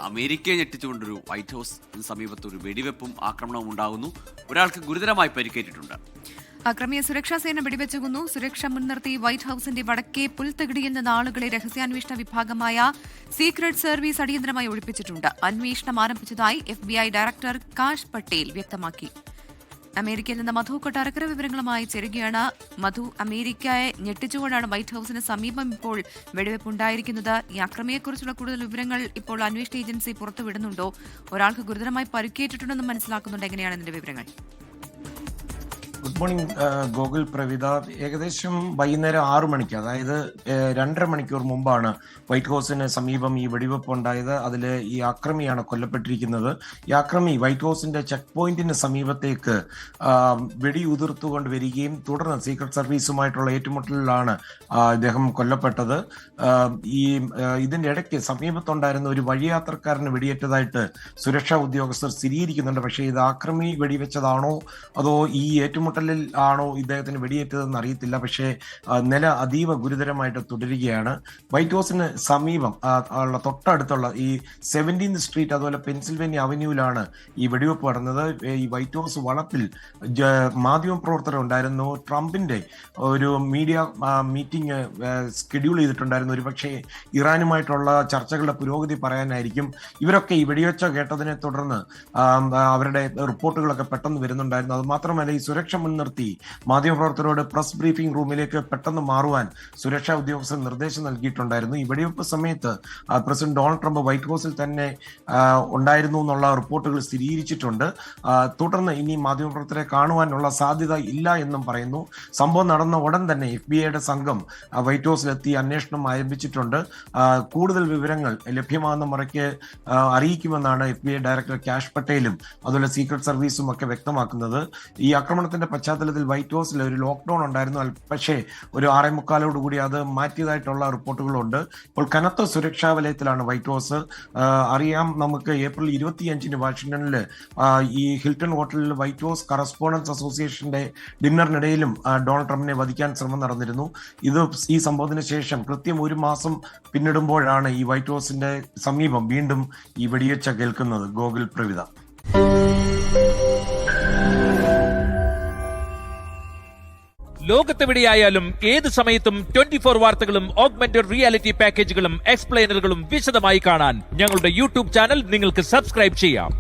അമേരിക്കയെ ഞെട്ടിച്ചുകൊണ്ടൊരു വൈറ്റ് ഹൗസിന് സമീപത്ത് ഒരു വെടിവെപ്പും ആക്രമണവും ഉണ്ടാകുന്നു. ഒരാൾക്ക് ഗുരുതരമായി പരിക്കേറ്റിട്ടുണ്ട്. അക്രമിയെ സുരക്ഷാ സേന വെടിവെച്ചു കൊന്നു. സുരക്ഷ മുൻനിർത്തി വൈറ്റ് ഹൌസിന്റെ വടക്കേ പുൽത്തകിടിയിൽ നിന്ന് ആളുകളെ രഹസ്യാന്വേഷണ വിഭാഗമായ സീക്രട്ട് സർവീസ് അടിയന്തരമായി ഒഴിപ്പിച്ചിട്ടുണ്ട്. അന്വേഷണം ആരംഭിച്ചതായി FBI ഡയറക്ടർ കാഷ് പട്ടേൽ വ്യക്തമാക്കി. അമേരിക്കയിൽ നിന്ന് മധു കൊട്ടാരക്കര വിവരങ്ങളുമായി ചേരുകയാണ്. മധു, അമേരിക്കയെ ഞെട്ടിച്ചുകൊണ്ടാണ് വൈറ്റ് ഹൌസിന് സമീപം ഇപ്പോൾ വെടിവെപ്പുണ്ടായിരിക്കുന്നത്. ഈ അക്രമിയെക്കുറിച്ചുള്ള കൂടുതൽ വിവരങ്ങൾ ഇപ്പോൾ അന്വേഷണ ഏജൻസി പുറത്തുവിടുന്നുണ്ടോ? ഒരാൾക്ക് ഗുരുതരമായി പരിക്കേറ്റിട്ടുണ്ടെന്ന് മനസ്സിലാക്കുന്നുണ്ട്. എങ്ങനെയാണ് ഇതിന്റെ വിവരങ്ങൾ? Good morning Gokul Pravitha. ഏകദേശം വൈകുന്നേരം 6 മണിക്ക്, അതായത് 2.5 മണിക്കൂർ മുമ്പാണ് വൈറ്റ് ഹൗസിന് സമീപം ഈ വെടിവെപ്പ് ഉണ്ടായത്. അതിൽ ഈ ആക്രമിയാണ് കൊല്ലപ്പെട്ടിരിക്കുന്നത്. ഈ ആക്രമി വൈറ്റ് ഹൗസിന്റെ ചെക്ക് പോയിന്റിന് സമീപത്തേക്ക് വെടിയുതിർത്തുകൊണ്ട് വരികയും തുടർന്ന് സീക്രട്ട് സർവീസുമായിട്ടുള്ള ഏറ്റുമുട്ടലിലാണ് ഇദ്ദേഹം കൊല്ലപ്പെട്ടത്. ഇതിന്റെ ഇടയ്ക്ക് സമീപത്തുണ്ടായിരുന്ന ഒരു വഴിയാത്രക്കാരന് വെടിയേറ്റതായിട്ട് സുരക്ഷാ ഉദ്യോഗസ്ഥർ സ്ഥിരീകരിക്കുന്നുണ്ട്. പക്ഷേ ഇത് ആക്രമി വെടിവെച്ചതാണോ അതോ ഈ ഏറ്റുമുട്ടലിൽ ആണോ ഇദ്ദേഹത്തിന് വെടിയേറ്റതെന്ന് അറിയത്തില്ല. പക്ഷേ നില അതീവ ഗുരുതരമായിട്ട് തുടരുകയാണ്. വൈറ്റ് ഹൗസിന് സമീപം ഉള്ള തൊട്ടടുത്തുള്ള ഈ 17th സ്ട്രീറ്റ് അതുപോലെ പെൻസിൽവേനിയ അവന്യൂവിലാണ് ഈ വെടിവെപ്പ് നടന്നത്. ഈ വൈറ്റ് ഹൗസ് വളപ്പിൽ മാധ്യമപ്രവർത്തകർ ഉണ്ടായിരുന്നു. ട്രംപിന്റെ ഒരു മീഡിയ മീറ്റിംഗ് ഷെഡ്യൂൾ ചെയ്തിട്ടുണ്ടായിരുന്നു. ഒരുപക്ഷെ ഇറാനുമായിട്ടുള്ള ചർച്ചകളുടെ പുരോഗതി പറയാനായിരിക്കും. ഇവരൊക്കെ ഈ വെടിവെച്ച കേട്ടതിനെ തുടർന്ന് അവരുടെ റിപ്പോർട്ടുകളൊക്കെ പെട്ടെന്ന് വരുന്നുണ്ടായിരുന്നു. അത് മാത്രമല്ല, ഈ സുരക്ഷ മുൻനിർത്തി മാധ്യമപ്രവർത്തകരോട് പ്രസ് ബ്രീഫിംഗ് റൂമിലേക്ക് പെട്ടെന്ന് മാറുവാൻ സുരക്ഷാ ഉദ്യോഗസ്ഥർ നിർദ്ദേശം നൽകിയിട്ടുണ്ടായിരുന്നു. ഈ വെടിവെപ്പ് സമയത്ത് പ്രസിഡന്റ് ഡൊണാൾഡ് ട്രംപ് വൈറ്റ് ഹൗസിൽ തന്നെ ഉണ്ടായിരുന്നു എന്നുള്ള റിപ്പോർട്ടുകൾ സ്ഥിരീകരിച്ചിട്ടുണ്ട്. തുടർന്ന് ഇനി മാധ്യമപ്രവർത്തകരെ കാണുവാനുള്ള സാധ്യത ഇല്ല എന്നും പറയുന്നു. സംഭവം നടന്ന ഉടൻ തന്നെ FBI സംഘം വൈറ്റ് ഹൗസിലെത്തി അന്വേഷണം ആരംഭിച്ചിട്ടുണ്ട്. കൂടുതൽ വിവരങ്ങൾ ലഭ്യമാകുന്ന മുറയ്ക്ക് അറിയിക്കുമെന്നാണ് FBI ഡയറക്ടർ കാഷ് പട്ടേലും അതുപോലെ സീക്രട്ട് സർവീസും ഒക്കെ വ്യക്തമാക്കുന്നത്. ഈ ആക്രമണത്തിന്റെ പശ്ചാത്തലത്തിൽ വൈറ്റ് ഹൗസിൽ ഒരു ലോക്ക്ഡൌൺ ഉണ്ടായിരുന്നു. പക്ഷേ ഒരു 6:45 അത് മാറ്റിയതായിട്ടുള്ള റിപ്പോർട്ടുകളുണ്ട്. ഇപ്പോൾ കനത്ത സുരക്ഷാ വലയത്തിലാണ് വൈറ്റ് ഹൗസ്. അറിയാം, നമുക്ക് ഏപ്രിൽ 25 വാഷിംഗ്ടണിൽ ഈ ഹിൽട്ടൺ ഹോട്ടലിൽ വൈറ്റ് ഹൗസ് കറസ്പോണ്ടൻസ് അസോസിയേഷന്റെ ഡിന്നറിനിടയിലും ഡൊണാൾഡ് ട്രംപിനെ വധിക്കാൻ ശ്രമം നടന്നിരുന്നു. ഈ സംഭവത്തിന് ശേഷം കൃത്യം 1 മാസം പിന്നിടുമ്പോഴാണ് ഈ വൈറ്റ് ഹൗസിന്റെ സമീപം വീണ്ടും ഈ വെടിവെച്ച കേൾക്കുന്നത്. ഗോകുൽ പ്രവിത. ലോകത്തെവിടെയായാലും ഏത് സമയത്തും 24 വാർത്തകളും ഓഗ്മെന്റഡ് റിയാലിറ്റി പാക്കേജുകളും എക്സ്പ്ലെയിനറുകളും വിശദമായി കാണാൻ ഞങ്ങളുടെ യൂട്യൂബ് ചാനൽ നിങ്ങൾക്ക് സബ്സ്ക്രൈബ് ചെയ്യാം.